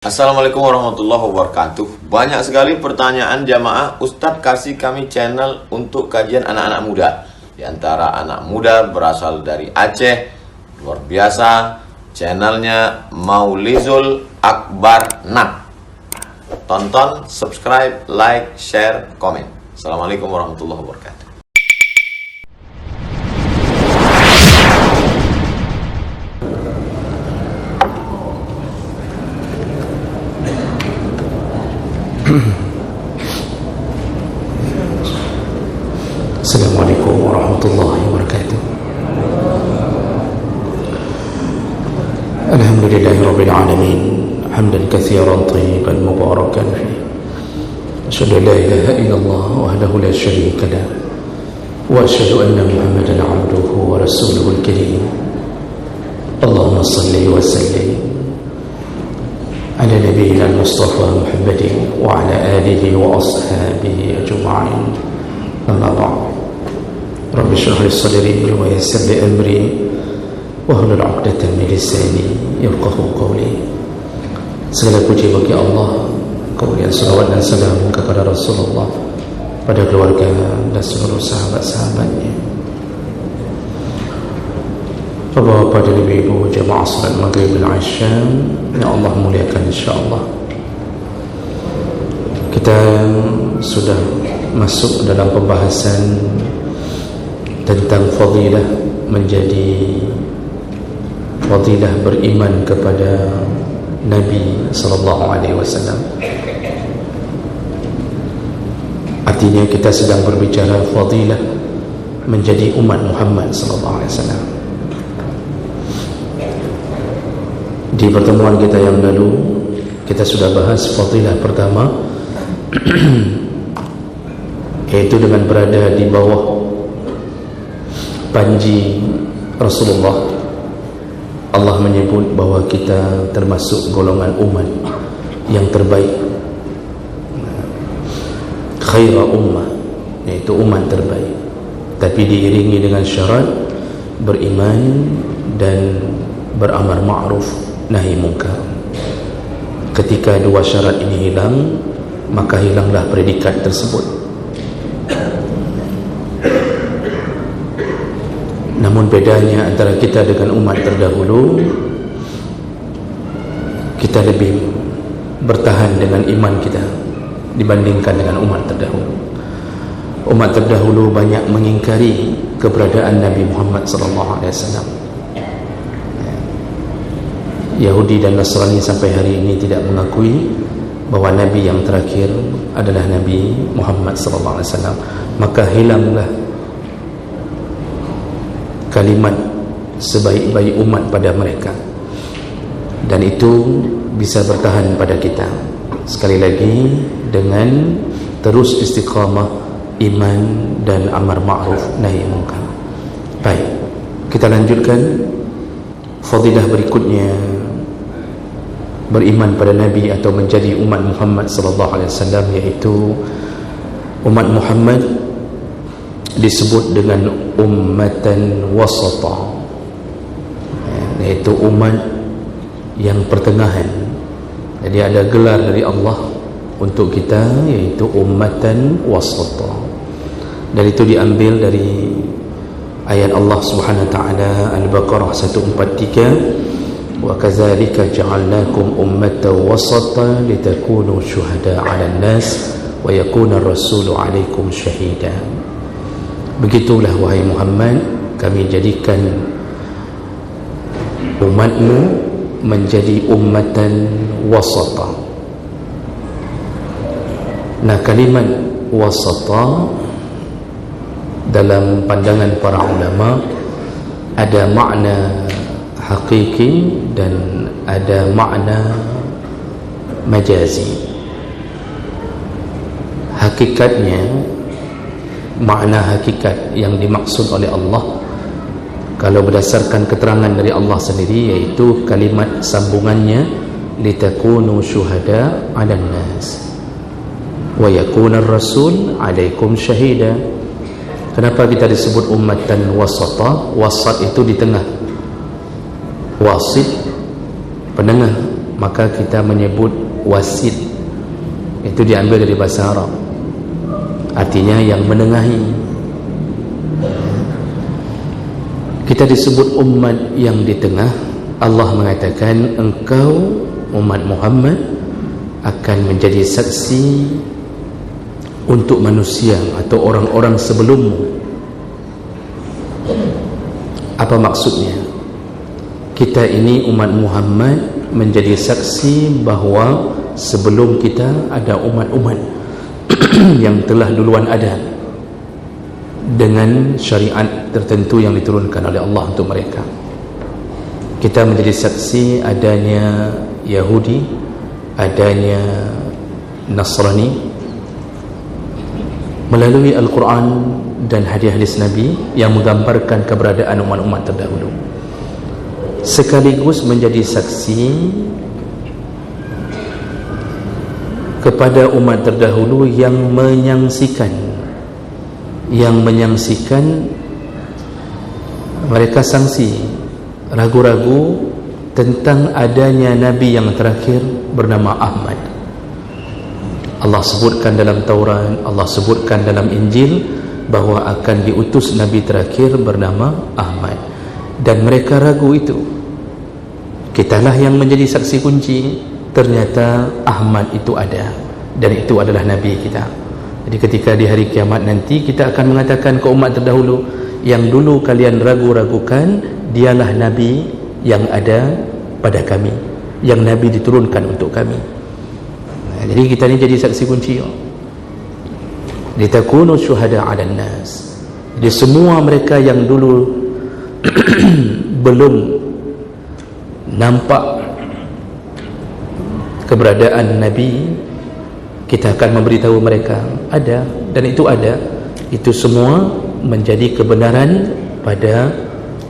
Assalamualaikum warahmatullahi wabarakatuh. Banyak sekali pertanyaan jamaah, Ustadz kasih kami channel untuk kajian anak-anak muda. Di antara anak muda berasal dari Aceh, luar biasa. Channelnya Maulizul Akbar Nak. Tonton, subscribe, like, share, komen. Assalamualaikum warahmatullahi wabarakatuh. Assalamualaikum warahmatullahi wabarakatuh. Alhamdulillahirabbil alamin, hamdan katsiran thayyiban mubarakan fihi. Asyhadu an la ilaha illallah wahdahu la syarika lah wa asyhadu anna Muhammadan 'abduhu wa rasuluhul karim. Allahumma shalli wa sallim ala nabiyyina al-mustafa Muhammadin wa ala alihi wa ashabihi ajma'in. Amma ba'd. Rabbi shrah li sadri wa yassir li amri wahlul 'uqdatam min lisani yafqahu qawli. Segala puji bagi Allah, kemudian salawat dan salam kepada Rasulullah, pada keluarga dan seluruh sahabat-sahabatnya. Bapak-bapak dan ibu-ibu jamaah salat maghrib dan isya yang Allah muliakan insyaallah. Kita sudah masuk dalam pembahasan tentang fadilah menjadi fadilah beriman kepada Nabi sallallahu alaihi wasallam. Artinya kita sedang berbicara fadilah menjadi umat Muhammad sallallahu alaihi wasallam. Di pertemuan kita yang lalu kita sudah bahas fadilah pertama yaitu dengan berada di bawah panji Rasulullah. Allah menyebut bahawa kita termasuk golongan umat yang terbaik, khaira ummah, yaitu umat terbaik, tapi diiringi dengan syarat beriman dan beramar ma'ruf nahi munkar. Ketika dua syarat ini hilang, maka hilanglah predikat tersebut. Namun bedanya antara kita dengan umat terdahulu, kita lebih bertahan dengan iman kita dibandingkan dengan umat terdahulu. Umat terdahulu banyak mengingkari keberadaan Nabi Muhammad SAW. Yahudi dan Nasrani sampai hari ini tidak mengakui bahawa Nabi yang terakhir adalah Nabi Muhammad SAW. Maka hilanglah kalimat sebaik-baik umat pada mereka, dan itu bisa bertahan pada kita sekali lagi dengan terus istiqamah iman dan amar ma'ruf nahi munkar. Baik, kita lanjutkan fadilah berikutnya, beriman pada Nabi atau menjadi umat Muhammad sallallahu alaihi wasallam, yaitu umat Muhammad disebut dengan ummatan wasata, yaitu umat yang pertengahan. Jadi ada gelar dari Allah untuk kita, yaitu ummatan wasata, dan itu diambil dari ayat Allah Subhanahu wa taala Al-Baqarah 143, wa kadzalika ja'alnakum ummatan wasata litakunu syuhada 'alan nas wa yakuna ar-rasulu 'alaikum syahida. Begitulah wahai Muhammad, kami jadikan umatmu menjadi ummatan wasata. Nah, kalimat wasata dalam pandangan para ulama ada makna hakiki dan ada makna majazi. Hakikatnya, makna hakikat yang dimaksud oleh Allah, kalau berdasarkan keterangan dari Allah sendiri, yaitu kalimat sambungannya litakunu syuhada 'alan nas wa yakuna ar-rasul 'alaikum syahida. Kenapa kita disebut ummatan wasata? Wasat itu di tengah, wasit penengah, maka kita menyebut wasit. Itu diambil dari bahasa Arab, artinya yang menengahi. Kita disebut umat yang di tengah. Allah mengatakan engkau umat Muhammad akan menjadi saksi untuk manusia atau orang-orang sebelummu. Apa maksudnya? Kita ini umat Muhammad menjadi saksi bahawa sebelum kita ada umat-umat yang telah duluan ada dengan syariat tertentu yang diturunkan oleh Allah untuk mereka. Kita menjadi saksi adanya Yahudi, adanya Nasrani melalui Al-Quran dan hadis-hadis Nabi yang menggambarkan keberadaan umat-umat terdahulu, sekaligus menjadi saksi kepada umat terdahulu yang menyaksikan mereka sangsi, ragu-ragu tentang adanya Nabi yang terakhir bernama Ahmad. Allah sebutkan dalam Taurat, Allah sebutkan dalam Injil bahawa akan diutus Nabi terakhir bernama Ahmad, dan mereka ragu itu. Kitalah yang menjadi saksi kunci, ternyata Ahmad itu ada, dan itu adalah Nabi kita. Jadi ketika di hari kiamat nanti, kita akan mengatakan ke umat terdahulu, yang dulu kalian ragu-ragukan, dialah Nabi yang ada pada kami, yang Nabi diturunkan untuk kami. Jadi kita ni jadi saksi kunci. Litakunu syuhada 'alan nas. Jadi semua mereka yang dulu belum nampak keberadaan Nabi, kita akan memberitahu mereka ada, dan itu ada. Itu semua menjadi kebenaran pada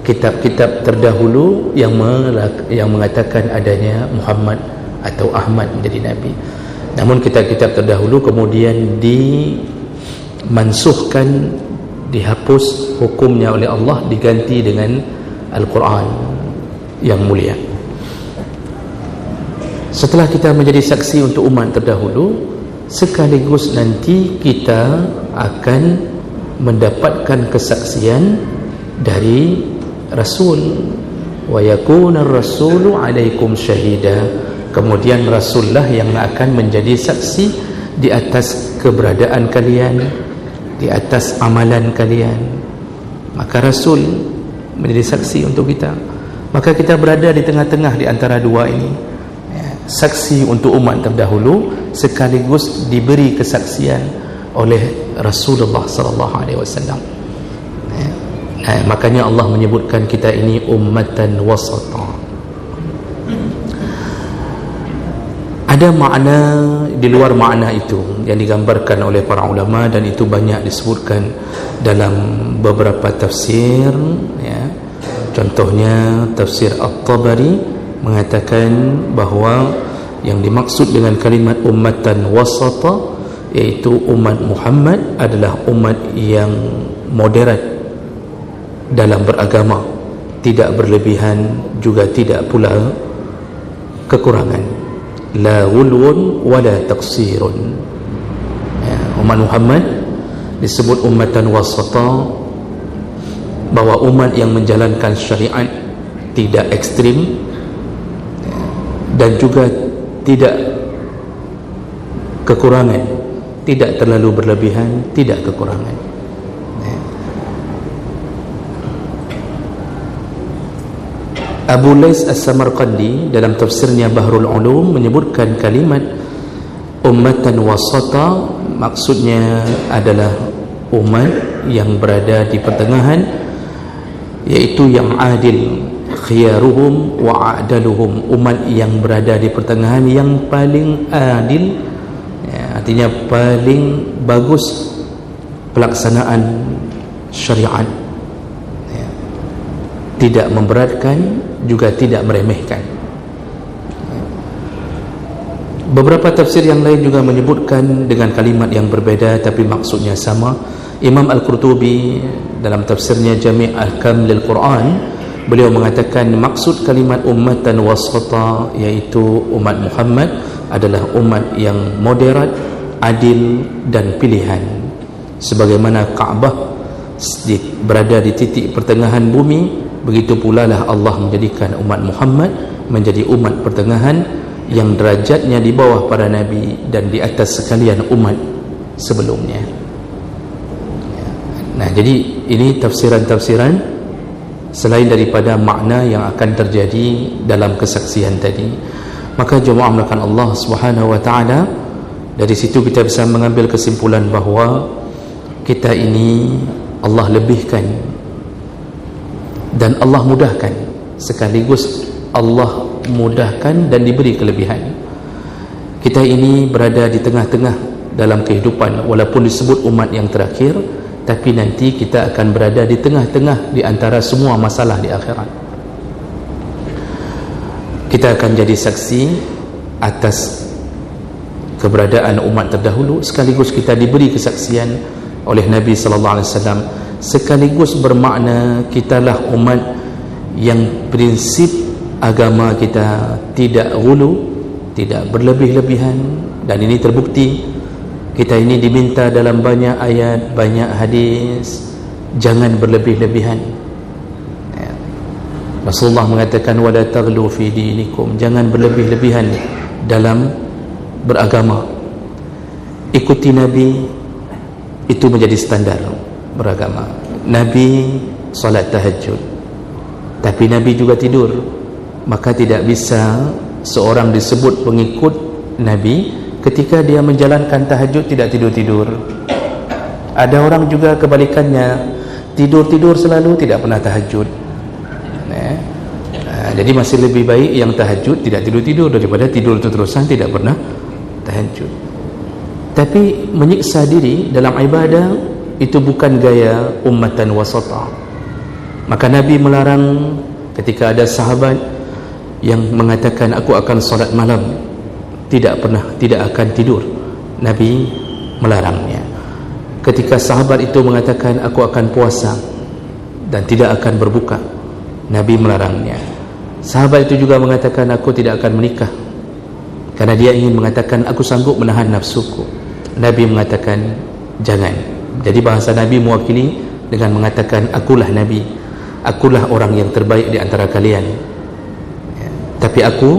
kitab-kitab terdahulu yang mengatakan adanya Muhammad atau Ahmad menjadi Nabi. Namun kitab-kitab terdahulu kemudian dimansuhkan, dihapus hukumnya oleh Allah, diganti dengan Al-Quran yang mulia. Setelah kita menjadi saksi untuk umat terdahulu, sekaligus nanti kita akan mendapatkan kesaksian dari Rasul. Wa yakuna ar-rasulu 'alaikum syahida. Kemudian Rasulullah yang akan menjadi saksi di atas keberadaan kalian, di atas amalan kalian. Maka Rasul menjadi saksi untuk kita. Maka kita berada di tengah-tengah di antara dua ini, saksi untuk umat terdahulu sekaligus diberi kesaksian oleh Rasulullah sallallahu alaihi wasallam. Makanya Allah menyebutkan kita ini ummatan wasata. Ada makna di luar makna itu yang digambarkan oleh para ulama, dan itu banyak disebutkan dalam beberapa tafsir, ya. Contohnya tafsir At-Tabari mengatakan bahawa yang dimaksud dengan kalimat ummatan wasata, iaitu umat Muhammad adalah umat yang moderat dalam beragama, tidak berlebihan juga tidak pula kekurangan. La ghulwun wala taqsirun. Umat Muhammad disebut ummatan wasata, bahawa umat yang menjalankan syariat tidak ekstrim dan juga tidak kekurangan, tidak terlalu berlebihan, tidak kekurangan. Abu Lais As-Samarqandi dalam tafsirnya Bahrul Ulum menyebutkan kalimat ummatan wasata maksudnya adalah umat yang berada di pertengahan, yaitu yang adil, khiyaruhum wa a'daluhum, umat yang berada di pertengahan yang paling adil, ya, artinya paling bagus pelaksanaan syariat, ya, tidak memberatkan juga tidak meremehkan. Beberapa tafsir yang lain juga menyebutkan dengan kalimat yang berbeda tapi maksudnya sama. Imam Al-Qurtubi dalam tafsirnya Jami' Ahkam lil Quran Beliau mengatakan maksud kalimat ummatan wasata, iaitu umat Muhammad adalah umat yang moderat, adil dan pilihan. Sebagaimana Kaabah berada di titik pertengahan bumi, begitu pula lah Allah menjadikan umat Muhammad menjadi umat pertengahan yang derajatnya di bawah para nabi dan di atas sekalian umat sebelumnya. Nah, jadi ini tafsiran-tafsiran selain daripada makna yang akan terjadi dalam kesaksian tadi. Maka jemaah melakukan Allah Subhanahu wa taala, dari situ kita bisa mengambil kesimpulan bahawa kita ini Allah lebihkan dan Allah mudahkan, sekaligus Allah mudahkan dan diberi kelebihan. Kita ini berada di tengah-tengah dalam kehidupan, walaupun disebut umat yang terakhir, tapi nanti kita akan berada di tengah-tengah di antara semua masalah di akhirat. Kita akan jadi saksi atas keberadaan umat terdahulu, sekaligus kita diberi kesaksian oleh Nabi sallallahu alaihi wasallam, sekaligus bermakna kitalah umat yang prinsip agama kita tidak ghulu, tidak berlebih-lebihan. Dan ini terbukti. Kita ini diminta dalam banyak ayat, banyak hadis, jangan berlebih-lebihan. Rasulullah mengatakan wala taghlu fi dinikum, jangan berlebih-lebihan dalam beragama. Ikuti Nabi, itu menjadi standar beragama. Nabi salat tahajud, tapi Nabi juga tidur. Maka tidak bisa seorang disebut pengikut Nabi ketika dia menjalankan tahajud tidak tidur-tidur. Ada orang juga kebalikannya, tidur-tidur selalu, tidak pernah tahajud. Jadi masih lebih baik yang tahajud tidak tidur-tidur daripada tidur terus-terusan tidak pernah tahajud. Tapi menyiksa diri dalam ibadah itu bukan gaya ummatan wasata. Maka Nabi melarang ketika ada sahabat yang mengatakan aku akan solat malam, tidak akan tidur. Nabi melarangnya. Ketika sahabat itu mengatakan aku akan puasa dan tidak akan berbuka, Nabi melarangnya. Sahabat itu juga mengatakan aku tidak akan menikah karena dia ingin mengatakan aku sanggup menahan nafsuku. Nabi mengatakan jangan. Jadi bahasa Nabi mewakili dengan mengatakan akulah Nabi, akulah orang yang terbaik di antara kalian, tapi aku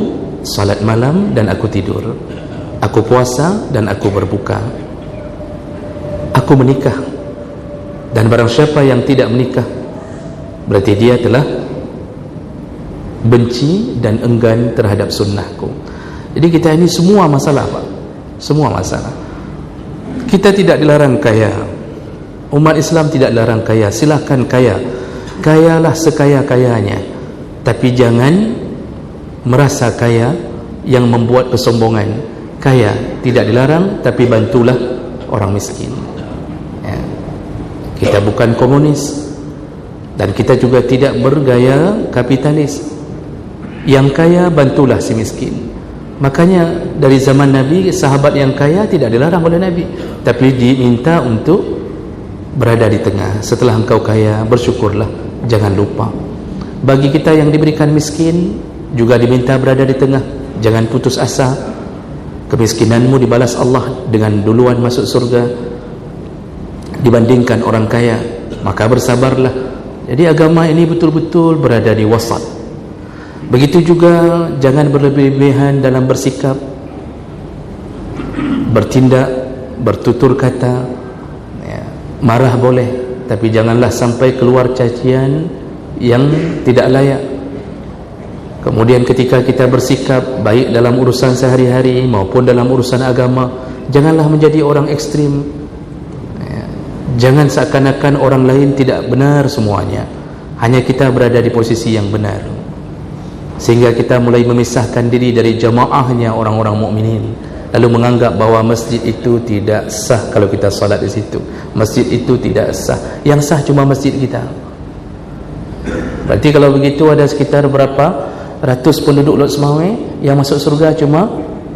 salat malam dan aku tidur, aku puasa dan aku berbuka, aku menikah, dan barang siapa yang tidak menikah berarti dia telah benci dan enggan terhadap sunnahku. Jadi kita ini semua masalah, Pak, semua masalah. Kita tidak dilarang kaya, umat Islam tidak dilarang kaya, silahkan kaya, kayalah sekaya-kayanya, tapi jangan merasa kaya yang membuat kesombongan. Kaya tidak dilarang, tapi bantulah orang miskin. Kita bukan komunis dan kita juga tidak bergaya kapitalis. Yang kaya bantulah si miskin. Makanya dari zaman Nabi, sahabat yang kaya tidak dilarang oleh Nabi, tapi diminta untuk berada di tengah. Setelah engkau kaya, bersyukurlah, jangan lupa. Bagi kita yang diberikan miskin, juga diminta berada di tengah, jangan putus asa. Kemiskinanmu dibalas Allah dengan duluan masuk surga dibandingkan orang kaya, maka bersabarlah. Jadi agama ini betul-betul berada di wasat. Begitu juga jangan berlebihan dalam bersikap, bertindak, bertutur kata. Marah boleh, tapi janganlah sampai keluar cacian yang tidak layak. Kemudian ketika kita bersikap baik dalam urusan sehari-hari maupun dalam urusan agama, janganlah menjadi orang ekstrim. Jangan seakan-akan orang lain tidak benar semuanya, hanya kita berada di posisi yang benar, sehingga kita mulai memisahkan diri dari jamaahnya orang-orang mukminin, lalu menganggap bahawa masjid itu tidak sah kalau kita solat di situ. Masjid itu tidak sah, yang sah cuma masjid kita. Berarti kalau begitu ada sekitar berapa ratus penduduk Lot Semawe, yang masuk surga cuma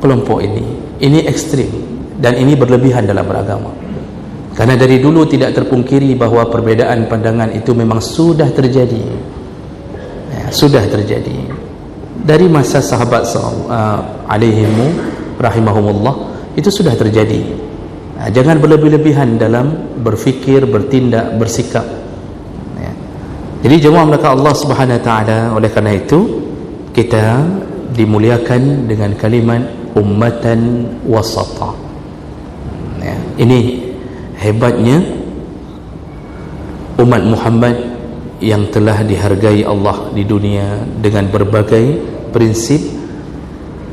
kelompok ini. Ini ekstrim dan ini berlebihan dalam beragama. Karena dari dulu tidak terpungkiri bahawa perbezaan pandangan itu memang sudah terjadi. sudah terjadi dari masa sahabat alaihimu rahimahumullah, itu sudah terjadi. Jangan berlebih-lebihan dalam berfikir, bertindak, bersikap. Jadi jemaah maka Allah Subhanahu wa taala, oleh kerana itu kita dimuliakan dengan kalimat ummatan wasata. Ini hebatnya umat Muhammad yang telah dihargai Allah di dunia dengan berbagai prinsip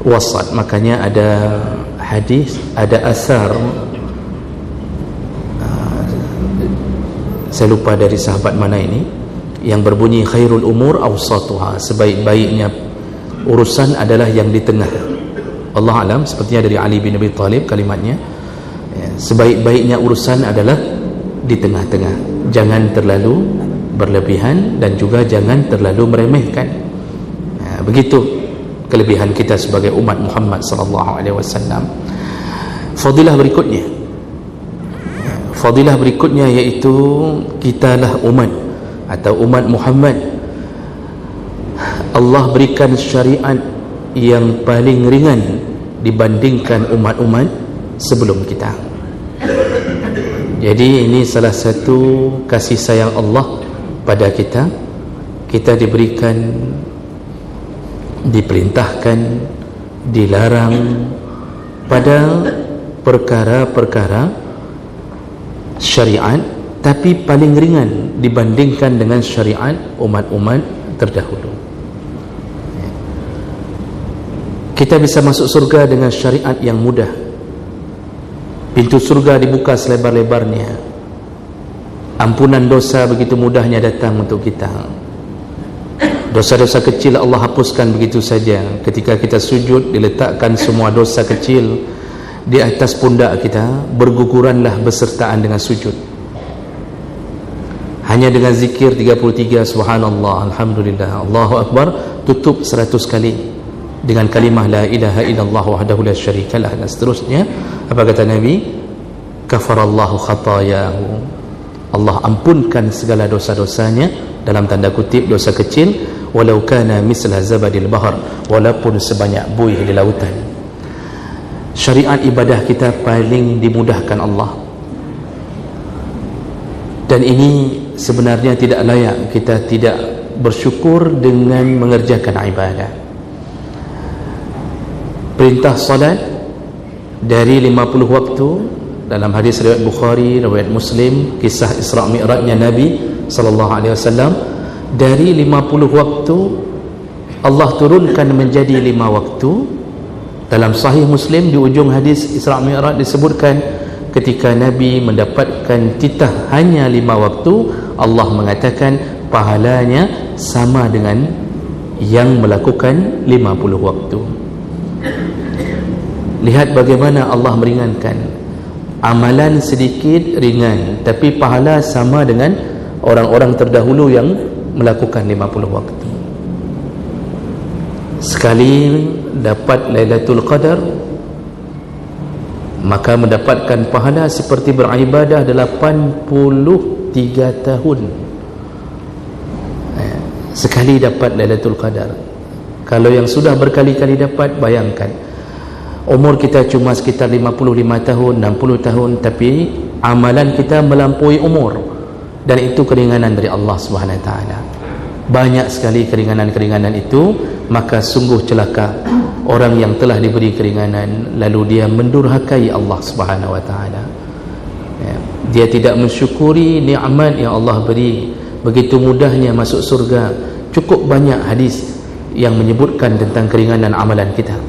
wasat. Makanya ada hadis, ada asar, saya lupa dari sahabat mana ini, yang berbunyi khairul umur awsatuha, sebaik-baiknya urusan adalah yang di tengah. Allah alam, sepertinya dari Ali bin Abi Thalib kalimatnya, sebaik-baiknya urusan adalah di tengah-tengah. Jangan terlalu berlebihan dan juga jangan terlalu meremehkan. Begitu kelebihan kita sebagai umat Muhammad sallallahu alaihi wasallam. Fadilah berikutnya iaitu kitalah umat atau umat Muhammad, Allah berikan syariat yang paling ringan dibandingkan umat-umat sebelum kita. Jadi ini salah satu kasih sayang Allah pada kita. Kita diberikan, diperintahkan, dilarang pada perkara-perkara syariat, tapi paling ringan dibandingkan dengan syariat umat-umat terdahulu. Kita bisa masuk surga dengan syariat yang mudah. Pintu surga dibuka selebar-lebarnya. Ampunan dosa begitu mudahnya datang untuk kita. Dosa-dosa kecil Allah hapuskan begitu saja. Ketika kita sujud, diletakkan semua dosa kecil di atas pundak kita, berguguranlah besertaan dengan sujud. Hanya dengan zikir 33 subhanallah, alhamdulillah, Allahu akbar, tutup 100 kali dengan kalimah la ilaha illallah wahdahu la syarikalah, dan seterusnya. Apa kata Nabi? Kafarallahu khatayahu, Allah ampunkan segala dosa-dosanya, dalam tanda kutip dosa kecil, walau kana misla zabadil bahar, walaupun sebanyak buih di lautan. Syariat ibadah kita paling dimudahkan Allah, dan ini sebenarnya tidak layak kita tidak bersyukur dengan mengerjakan ibadah. Perintah salat dari 50 waktu dalam hadis riwayat Bukhari, riwayat Muslim, kisah Isra Mi'rajnya Nabi sallallahu alaihi wasallam, dari 50 waktu Allah turunkan menjadi 5 waktu. Dalam Sahih Muslim di ujung hadis Isra Mi'raj disebutkan ketika Nabi mendapatkan titah hanya 5 waktu, Allah mengatakan pahalanya sama dengan yang melakukan 50 waktu. Lihat bagaimana Allah meringankan. Amalan sedikit ringan, tapi pahala sama dengan orang-orang terdahulu yang melakukan 50 waktu. Sekali dapat Lailatul Qadar, maka mendapatkan pahala seperti beribadah 83 tahun. Sekali dapat Lailatul Qadar. Kalau yang sudah berkali-kali dapat, bayangkan umur kita cuma sekitar 55 tahun, 60 tahun, tapi amalan kita melampaui umur, dan itu keringanan dari Allah Subhanahu wa taala. Banyak sekali keringanan-keringanan itu. Maka sungguh celaka orang yang telah diberi keringanan lalu dia mendurhakai Allah Subhanahu wa taala. Dia tidak mensyukuri nikmat yang Allah beri. Begitu mudahnya masuk surga. Cukup banyak hadis yang menyebutkan tentang keringanan amalan kita.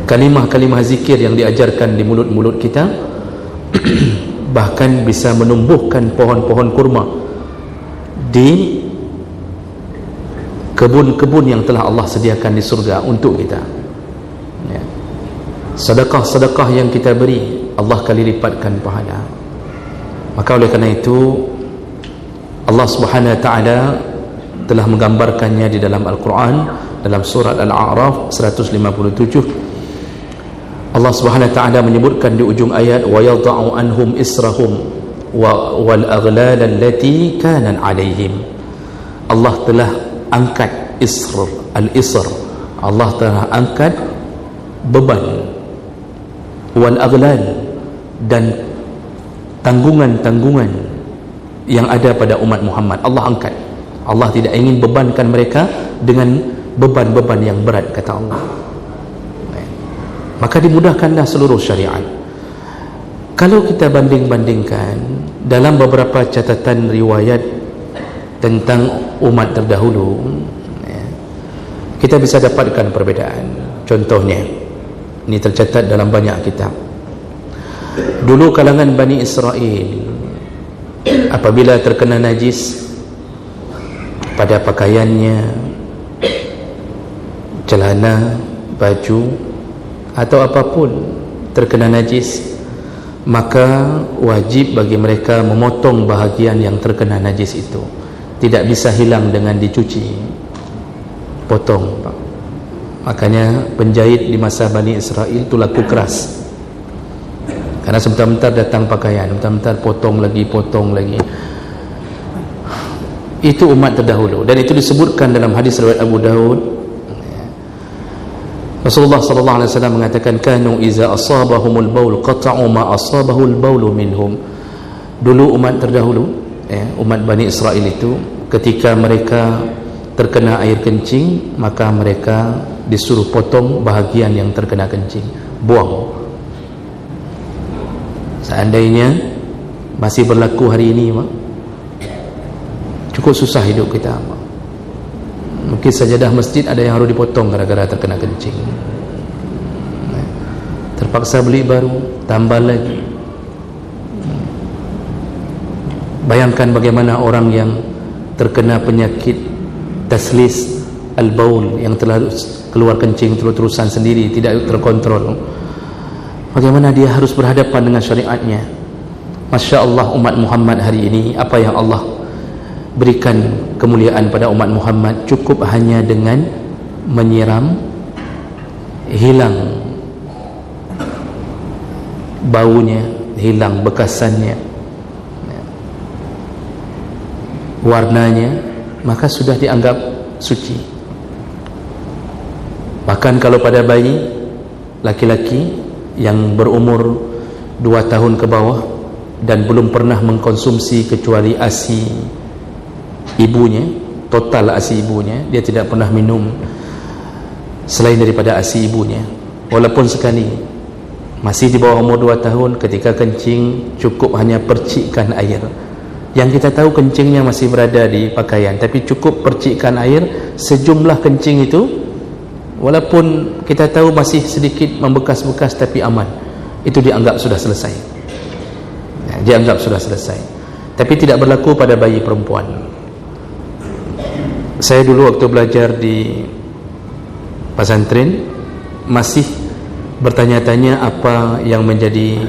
Kalimah-kalimah zikir yang diajarkan di mulut-mulut kita bahkan bisa menumbuhkan pohon-pohon kurma di kebun-kebun yang telah Allah sediakan di surga untuk kita. Sedekah-sedekah yang kita beri, Allah kali lipatkan pahala. Maka oleh kerana itu Allah Subhanahu wa taala telah menggambarkannya di dalam Al-Quran, dalam surat Al-A'raf 157. Allah Subhanahu wa taala menyebutkan di ujung ayat, wa yadha'u anhum israhum wal aghlal allati kanan 'alaihim. Allah telah angkat al-isr, Allah telah angkat beban, wal aghlal, dan tanggungan-tanggungan yang ada pada umat Muhammad. Allah angkat. Allah tidak ingin bebankan mereka dengan beban-beban yang berat, kata Allah. Maka dimudahkanlah seluruh syariat. Kalau kita banding-bandingkan dalam beberapa catatan riwayat tentang umat terdahulu, kita bisa dapatkan perbezaan. Contohnya, ini tercatat dalam banyak kitab. Dulu kalangan Bani Israel, apabila terkena najis pada pakaiannya, celana, baju, atau apapun terkena najis, maka wajib bagi mereka memotong bahagian yang terkena najis itu. Tidak bisa hilang dengan dicuci, potong. Makanya penjahit di masa Bani Israel itu laku keras, karena sebentar-bentar datang pakaian, sebentar-bentar potong lagi. Itu umat terdahulu, dan itu disebutkan dalam hadis riwayat Abu Daud. Rasulullah sallallahu alaihi wasallam mengatakan, kanu iza asabahumul baul qata'u ma asabahul baulu minhum. Dulu umat terdahulu, umat Bani Israel itu, ketika mereka terkena air kencing, maka mereka disuruh potong bahagian yang terkena kencing, buang. Seandainya masih berlaku hari ini, cukup susah hidup kita. Mungkin sajadah masjid ada yang harus dipotong gara-gara terkena kencing. Terpaksa beli baru, tambah lagi. Bayangkan bagaimana orang yang terkena penyakit taslis al-baul, yang telah keluar kencing terus-terusan sendiri, tidak terkontrol. Bagaimana dia harus berhadapan dengan syariatnya. Masya Allah, umat Muhammad hari ini, apa yang Allah berikan kemuliaan pada umat Muhammad, cukup hanya dengan menyiram, hilang baunya, hilang bekasannya, warnanya, maka sudah dianggap suci. Bahkan kalau pada bayi laki-laki yang berumur 2 tahun ke bawah dan belum pernah mengkonsumsi kecuali ASI ibunya, total ASI ibunya, dia tidak pernah minum selain daripada ASI ibunya, walaupun sekali, masih di bawah umur 2 tahun, ketika kencing cukup hanya percikkan air. Yang kita tahu kencingnya masih berada di pakaian, tapi cukup percikkan air sejumlah kencing itu, walaupun kita tahu masih sedikit membekas-bekas tapi aman, itu dianggap sudah selesai. Dianggap sudah selesai. Tapi tidak berlaku pada bayi perempuan. Saya dulu waktu belajar di pesantren masih bertanya-tanya apa yang menjadi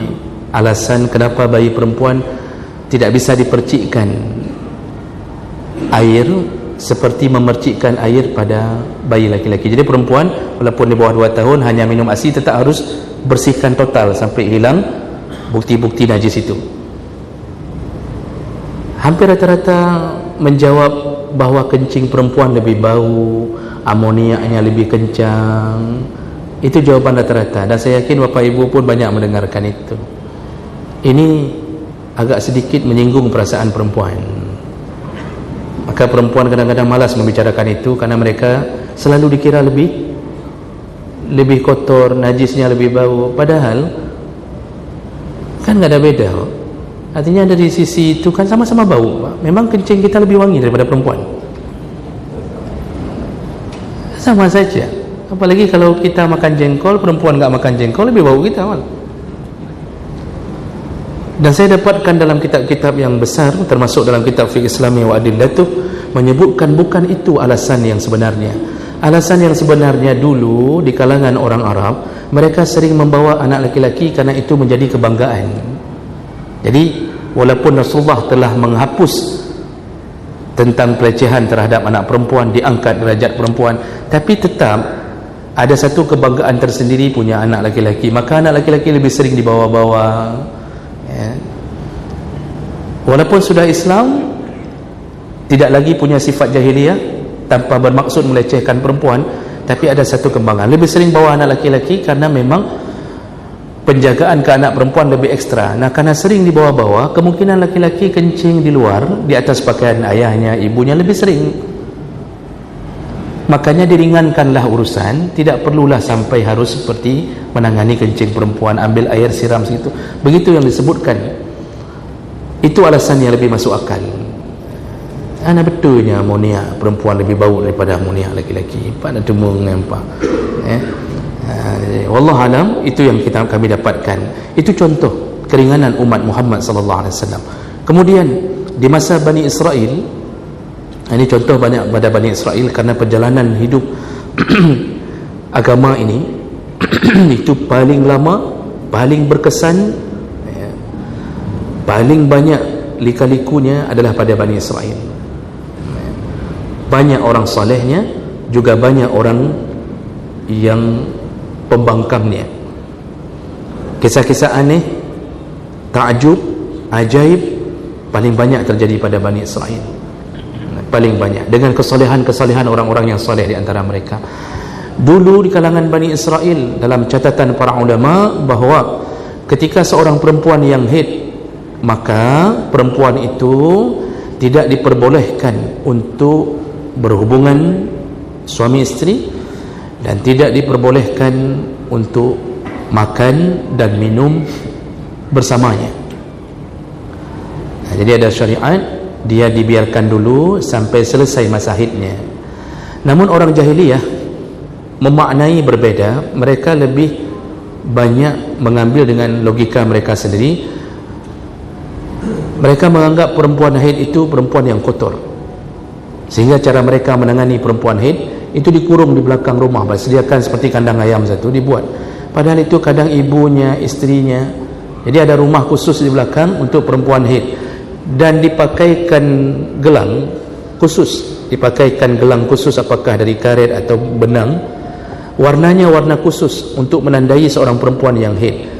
alasan kenapa bayi perempuan tidak bisa dipercikkan air seperti memercikkan air pada bayi laki-laki. Jadi perempuan walaupun di bawah 2 tahun hanya minum ASI tetap harus bersihkan total sampai hilang bukti-bukti najis itu. Hampir rata-rata menjawab bahwa kencing perempuan lebih bau, amoniaknya lebih kencang. Itu jawaban rata-rata, dan saya yakin Bapak Ibu pun banyak mendengarkan itu. Ini agak sedikit menyinggung perasaan perempuan. Maka perempuan kadang-kadang malas membicarakan itu, karena mereka selalu dikira lebih kotor, najisnya lebih bau. Padahal kan nggak ada beda. Artinya dari sisi itu kan sama-sama bau, Pak. Memang kencing kita lebih wangi daripada perempuan, sama saja. Apalagi kalau kita makan jengkol, perempuan nggak makan jengkol, lebih bau kita, Pak. Dan saya dapatkan dalam kitab-kitab yang besar, termasuk dalam kitab Fiqh Islami wa Adillatuh, menyebutkan bukan itu alasan yang sebenarnya. Alasan yang sebenarnya dulu di kalangan orang Arab, mereka sering membawa anak laki-laki karena itu menjadi kebanggaan. Jadi walaupun Rasulullah telah menghapus tentang pelecehan terhadap anak perempuan, diangkat derajat perempuan, tapi tetap ada satu kebanggaan tersendiri punya anak laki-laki. Maka anak laki-laki lebih sering dibawa-bawa, ya. Walaupun sudah Islam, tidak lagi punya sifat jahiliyah tanpa bermaksud melecehkan perempuan, tapi ada satu kembangan, lebih sering bawa anak laki-laki karena memang penjagaan ke anak perempuan lebih ekstra. Nah, karena sering dibawa-bawa, kemungkinan laki-laki kencing di luar di atas pakaian ayahnya, ibunya lebih sering. Makanya diringankanlah urusan, tidak perlulah sampai harus seperti menangani kencing perempuan, ambil air siram segitu. Begitu yang disebutkan. Itu alasan yang lebih masuk akal. Ana betulnya amonia perempuan lebih bau daripada amonia laki-laki. Pak nak temu ngempak. Wallah alam, itu yang kami dapatkan. Itu contoh keringanan umat Muhammad sallallahu alaihi wasallam. Kemudian di masa Bani Israel, ini contoh banyak pada Bani Israel, karena perjalanan hidup agama ini itu paling lama, paling berkesan, paling banyak lika-likunya adalah pada Bani Israel. Banyak orang salehnya, juga banyak orang yang pembangkangnya. Kisah-kisah aneh, takjub, ajaib paling banyak terjadi pada Bani Israel. Paling banyak, dengan kesalehan-kesalehan orang-orang yang saleh di antara mereka. Dulu di kalangan Bani Israel, dalam catatan para ulama, bahawa ketika seorang perempuan yang haid, maka perempuan itu tidak diperbolehkan untuk berhubungan suami istri, dan tidak diperbolehkan untuk makan dan minum bersamanya. Nah, jadi ada syariat, dia dibiarkan dulu sampai selesai masa haidnya. Namun orang jahiliyah memaknai berbeza. Mereka lebih banyak mengambil dengan logika mereka sendiri. Mereka menganggap perempuan haid itu perempuan yang kotor, sehingga cara mereka menangani perempuan haid itu dikurung di belakang rumah, disediakan seperti kandang ayam satu dibuat. Padahal itu kadang ibunya, istrinya. Jadi ada rumah khusus di belakang untuk perempuan haid, dan dipakaikan gelang khusus, apakah dari karet atau benang, warnanya warna khusus untuk menandai seorang perempuan yang haid.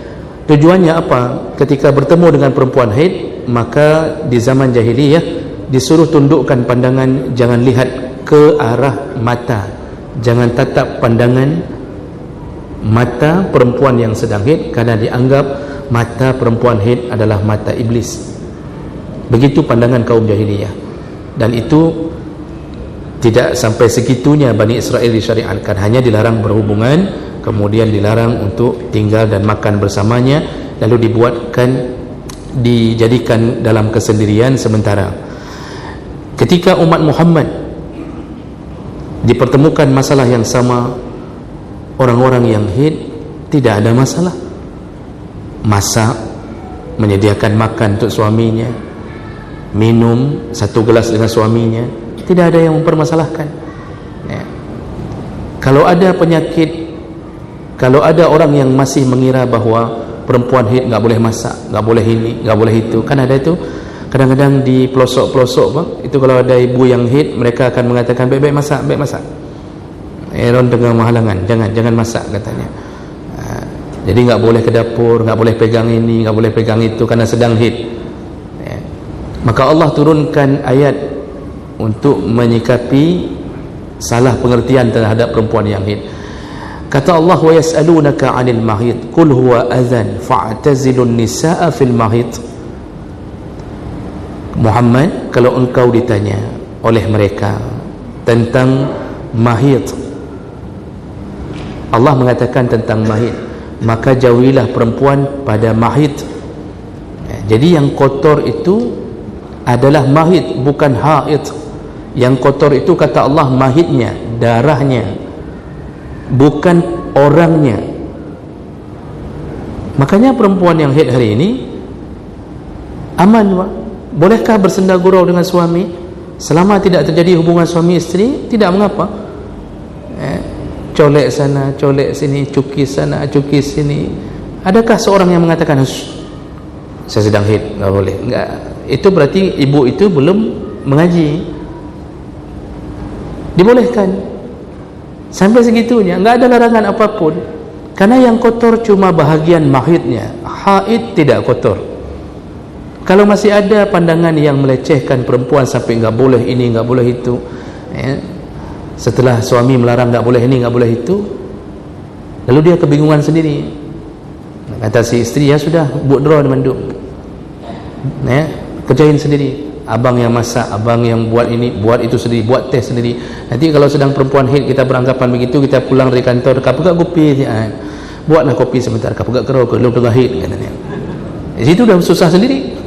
Tujuannya apa? Ketika bertemu dengan perempuan haid, maka di zaman jahiliyah disuruh tundukkan pandangan, jangan lihat ke arah mata, jangan tatap pandangan mata perempuan yang sedang haid, karena dianggap mata perempuan haid adalah mata iblis. Begitu pandangan kaum jahiliyah. Dan itu tidak sampai segitunya Bani Israel disyariatkan, hanya dilarang berhubungan, kemudian dilarang untuk tinggal dan makan bersamanya, lalu dijadikan dalam kesendirian sementara. Ketika umat Muhammad dipertemukan masalah yang sama, orang-orang yang haid tidak ada masalah. Masak, menyediakan makan untuk suaminya, minum satu gelas dengan suaminya, tidak ada yang mempermasalahkan. Kalau ada penyakit, kalau ada orang yang masih mengira bahawa perempuan haid enggak boleh masak, enggak boleh ini, enggak boleh itu, kan ada itu kadang-kadang di pelosok-pelosok bang, itu kalau ada ibu yang haid, mereka akan mengatakan baik-baik masak, baik masak. Aaron tengah menghalangan, jangan masak katanya. Jadi enggak boleh ke dapur, enggak boleh pegang ini, enggak boleh pegang itu karena sedang haid. Maka Allah turunkan ayat untuk menyikapi salah pengertian terhadap perempuan yang haid. Kata Allah, wa yas'alunaka 'anil mahid qul huwa adhan fa'tazilun nisaa fil mahid. Muhammad, kalau engkau ditanya oleh mereka tentang mahid, Allah mengatakan tentang mahid, maka jauhilah perempuan pada mahid. Jadi yang kotor itu adalah mahid, bukan haid. Yang kotor itu kata Allah mahidnya, darahnya, bukan orangnya. Makanya perempuan yang haid hari ini aman, Pak. Bolehkah bersenda gurau dengan suami selama tidak terjadi hubungan suami isteri? Tidak mengapa. Colek sana, colek sini, cukis sana, cukis sini. Adakah seorang yang mengatakan saya sedang haid, enggak boleh? Enggak. Itu berarti ibu itu belum mengaji. Dibolehkan sampai segitunya, enggak ada larangan apapun. Karena yang kotor cuma bahagian mahidnya, haid tidak kotor. Kalau masih ada pandangan yang melecehkan perempuan sampai enggak boleh ini, enggak boleh itu, setelah suami melarang enggak boleh ini, enggak boleh itu, lalu dia kebingungan sendiri. Kata si isteri, ya sudah, buat draw manduk, kerjain sendiri. Abang yang masak, abang yang buat ini, buat itu sendiri, buat teh sendiri. Nanti kalau sedang perempuan haid, kita beranggapan begitu, kita pulang dari kantor, kau pegang kopi, buatlah kopi sebentar, kau pegang kerau, belum tengah haid, katanya. Di situ dah susah sendiri.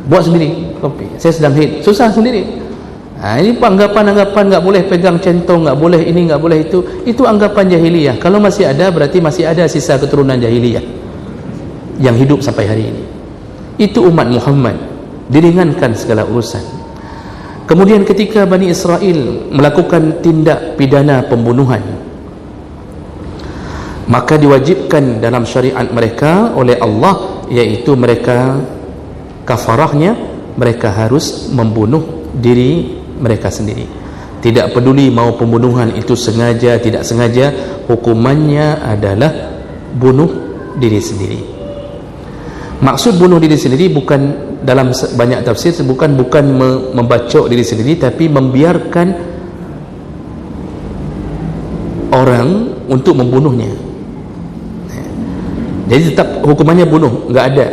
Buat sendiri kopi, saya sedang haid, susah sendiri. Ini anggapan-anggapan enggak boleh pegang centong, enggak boleh ini, enggak boleh itu anggapan jahiliyah. Kalau masih ada, berarti masih ada sisa keturunan jahiliyah yang hidup sampai hari ini. Itu umat Muhammad, diringankan segala urusan. Kemudian ketika Bani Israel melakukan tindak pidana pembunuhan, maka diwajibkan dalam syariat mereka oleh Allah, iaitu mereka kafarahnya, mereka harus membunuh diri mereka sendiri. Tidak peduli mau pembunuhan itu sengaja tidak sengaja, hukumannya adalah bunuh diri sendiri. Maksud bunuh diri sendiri bukan dalam banyak tafsir, bukan membacok diri sendiri, tapi membiarkan orang untuk membunuhnya. Jadi tetap hukumannya bunuh, enggak ada.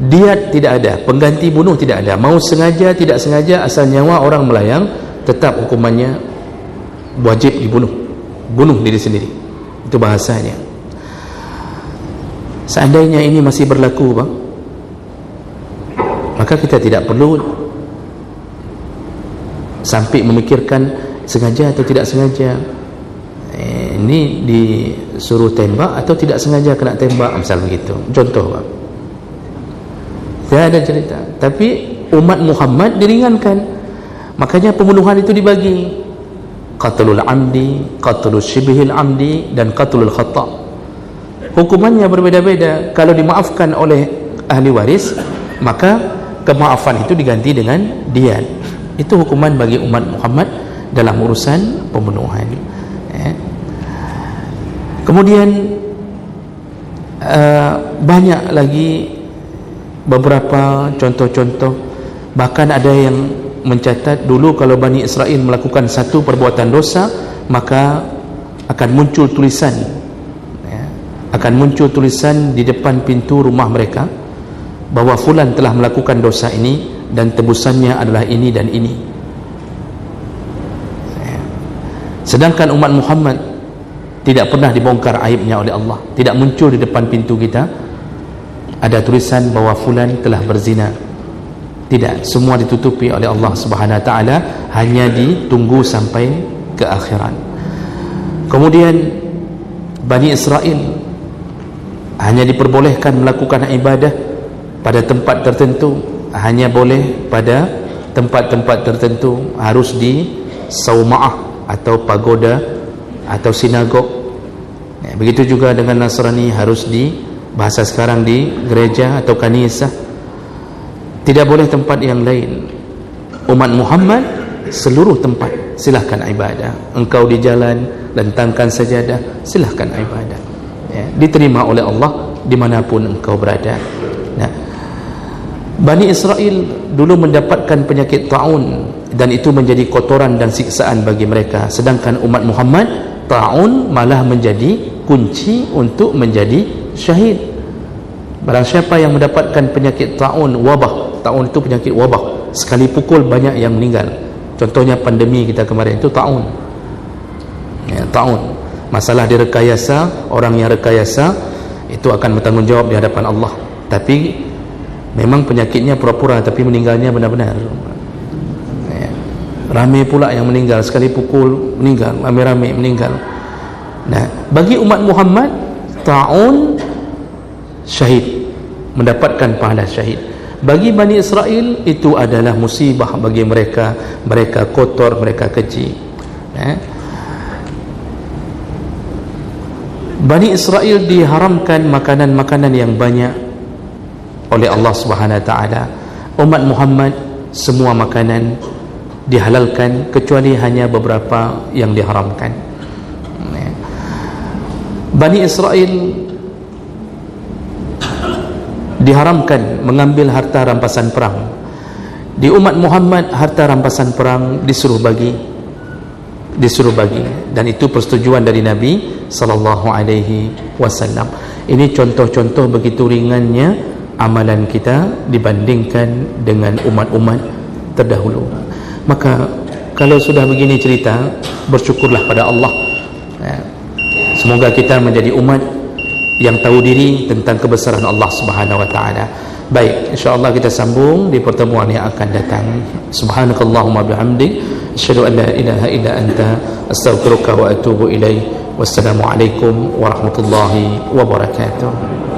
Diat tidak ada, pengganti bunuh tidak ada. Mau sengaja tidak sengaja, asal nyawa orang melayang, tetap hukumannya wajib dibunuh, bunuh diri sendiri. Itu bahasanya. Seandainya ini masih berlaku, bang, maka kita tidak perlu sampai memikirkan sengaja atau tidak sengaja. Ini disuruh tembak atau tidak sengaja kena tembak, misal begitu. Contoh, bang, tidak ada cerita. Tapi umat Muhammad diringankan. Makanya pembunuhan itu dibagi: qatlul amdi, qatlul shibhil amdi, dan qatlul khata'. Hukumannya berbeda-beda. Kalau dimaafkan oleh ahli waris, maka kemaafan itu diganti dengan diyat. Itu hukuman bagi umat Muhammad dalam urusan pembunuhan. Kemudian banyak lagi beberapa contoh-contoh. Bahkan ada yang mencatat dulu kalau Bani Israel melakukan satu perbuatan dosa, maka akan muncul tulisan, di depan pintu rumah mereka bahwa fulan telah melakukan dosa ini dan tebusannya adalah ini dan ini. Sedangkan umat Muhammad tidak pernah dibongkar aibnya oleh Allah, tidak muncul di depan pintu kita ada tulisan bahwa fulan telah berzina. Tidak, semua ditutupi oleh Allah Subhanahu wa taala, hanya ditunggu sampai ke akhirat. Kemudian Bani Israel hanya diperbolehkan melakukan ibadah pada tempat tertentu, hanya boleh pada tempat-tempat tertentu, harus di sauma'ah atau pagoda atau sinagog. Begitu juga dengan Nasrani, harus di bahasa sekarang di gereja atau kanisah. Tidak boleh tempat yang lain. Umat Muhammad seluruh tempat silahkan ibadah. Engkau di jalan lentangkan sajadah, silahkan ibadah, diterima oleh Allah dimanapun engkau berada. Bani Israel dulu mendapatkan penyakit ta'un, dan itu menjadi kotoran dan siksaan bagi mereka. Sedangkan umat Muhammad, ta'un malah menjadi kunci untuk menjadi syahid. Barang siapa yang mendapatkan penyakit ta'un, wabah, ta'un itu penyakit wabah, sekali pukul banyak yang meninggal. Contohnya pandemi kita kemarin itu ta'un. Ta'un, masalah direkayasa, orang yang rekayasa itu akan bertanggungjawab di hadapan Allah. Tapi memang penyakitnya pura-pura, tapi meninggalnya benar-benar. Ramai pula yang meninggal, sekali pukul meninggal, ramai-ramai meninggal. Bagi umat Muhammad, ta'un syahid, mendapatkan pahala syahid. Bagi Bani Israel itu adalah musibah bagi mereka. Mereka kotor, mereka keji. Bani Israel diharamkan makanan-makanan yang banyak oleh Allah Subhanahu wa taala. Umat Muhammad semua makanan dihalalkan, kecuali hanya beberapa yang diharamkan. Bani Israel diharamkan mengambil harta rampasan perang. Di umat Muhammad harta rampasan perang disuruh bagi, dan itu persetujuan dari Nabi sallallahu alaihi wasallam. Ini contoh-contoh begitu ringannya amalan kita dibandingkan dengan umat-umat terdahulu. Maka kalau sudah begini cerita, bersyukurlah pada Allah. Semoga kita menjadi umat yang tahu diri tentang kebesaran Allah Subhanahu wa taala. Baik, insya-Allah kita sambung di pertemuan yang akan datang. Subhanakallahumma bihamdik, asyhadu an la ilaha illa anta, astaghfiruka wa atubu ilaik. Wassalamualaikum warahmatullahi wabarakatuh.